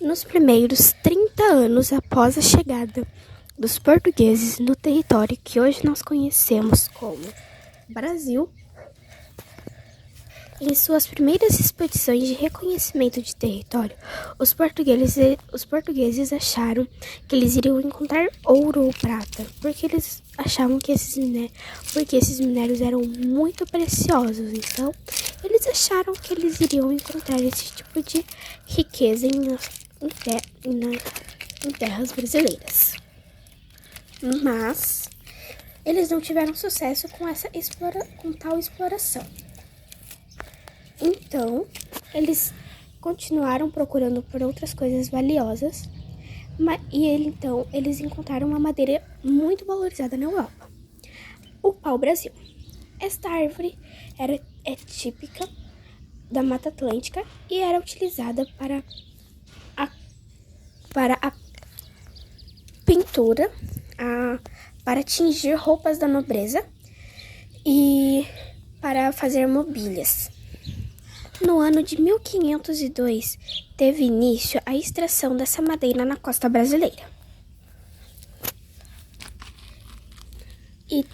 Nos primeiros 30 anos após a chegada dos portugueses no território que hoje nós conhecemos como Brasil, em suas primeiras expedições de reconhecimento de território, os portugueses acharam que eles iriam encontrar ouro ou prata, porque eles achavam que esses minérios eram muito preciosos. Então, eles acharam que eles iriam encontrar esse tipo de riqueza em terras brasileiras. Mas eles não tiveram sucesso com tal exploração. Então, eles continuaram procurando por outras coisas valiosas, então eles encontraram uma madeira muito valorizada na Europa, o pau-brasil. Esta árvore é típica da Mata Atlântica e era utilizada para a pintura, para tingir roupas da nobreza e para fazer mobílias. No ano de 1502, teve início a extração dessa madeira na costa brasileira. E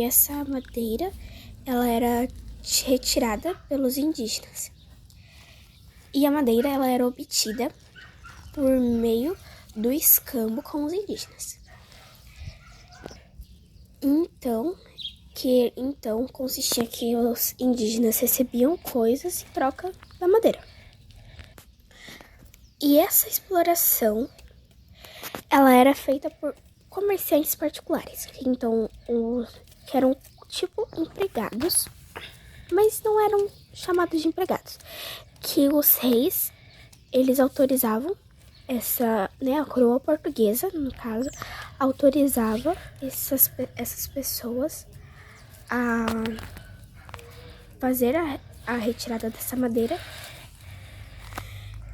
essa madeira, ela era retirada pelos indígenas. E a madeira, ela era obtida por meio do escambo com os indígenas. Então consistia que os indígenas recebiam coisas em troca da madeira. E essa exploração, ela era feita por comerciantes particulares, então que eram tipo empregados, mas não eram chamados de empregados, que os reis, eles autorizavam a coroa portuguesa, no caso, autorizava essas pessoas a fazer a retirada dessa madeira,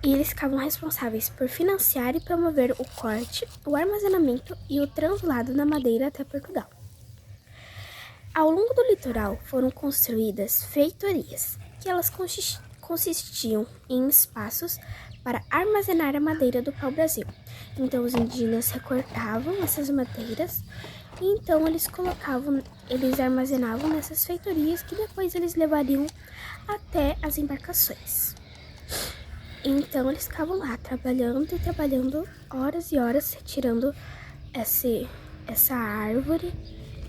e eles ficavam responsáveis por financiar e promover o corte, o armazenamento e o translado da madeira até Portugal. Ao longo do litoral foram construídas feitorias, que elas consistiam em espaços para armazenar a madeira do pau-brasil. Então os indígenas recortavam essas madeiras e então eles armazenavam nessas feitorias, que depois eles levariam até as embarcações. Então eles ficavam lá trabalhando horas e horas, retirando essa árvore.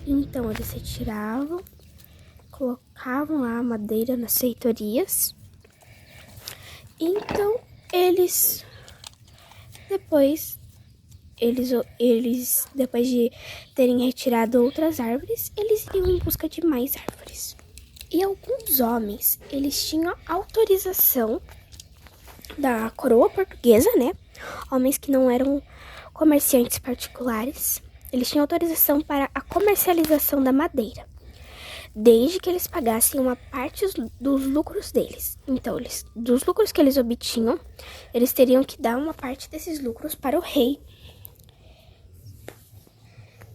Então eles retiravam, colocavam lá a madeira nas feitorias. Então depois de terem retirado outras árvores, eles iriam em busca de mais árvores. E alguns homens, eles tinham autorização da coroa portuguesa, né? Homens que não eram comerciantes particulares, eles tinham autorização para a comercialização da madeira, desde que eles pagassem uma parte dos lucros deles. Então, dos lucros que eles obtinham, eles teriam que dar uma parte desses lucros para o rei,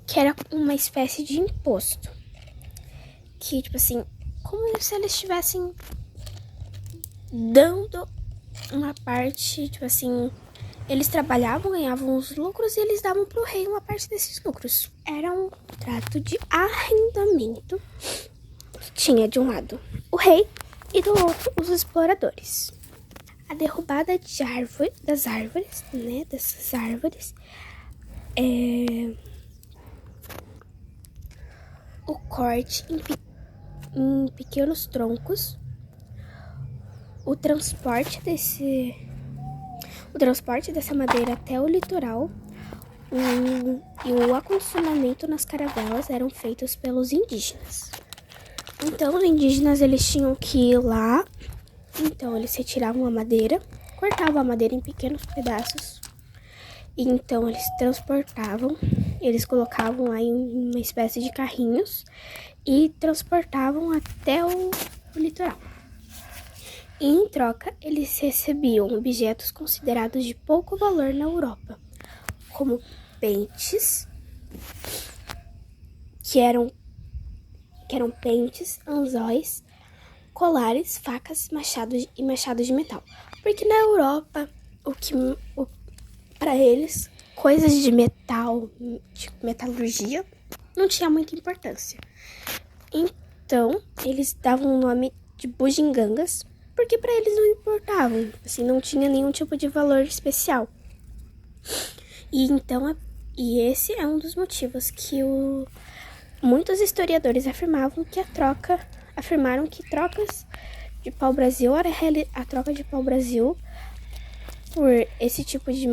que era uma espécie de imposto. Que, tipo assim, como se eles estivessem dando uma parte, tipo assim, eles trabalhavam, ganhavam os lucros e eles davam pro rei uma parte desses lucros. Era um trato de arrendamento que tinha de um lado o rei e do outro os exploradores. A derrubada dessas árvores, o corte em pequenos troncos, o transporte dessa madeira até o litoral e o acondicionamento nas caravelas eram feitos pelos indígenas. Então, os indígenas, eles tinham que ir lá, então eles retiravam a madeira, cortavam a madeira em pequenos pedaços, e então eles transportavam, eles colocavam lá em uma espécie de carrinhos e transportavam até o litoral. E em troca, eles recebiam objetos considerados de pouco valor na Europa, como pentes, que eram pentes, anzóis, colares, facas, machados e machados de metal. Porque na Europa, para eles, coisas de metal, de metalurgia, não tinha muita importância. Então, eles davam o nome de bugigangas, porque para eles não importavam, assim, não tinha nenhum tipo de valor especial. E esse é um dos motivos que muitos historiadores afirmaram que trocas de pau-brasil era a troca de pau-brasil por esse tipo de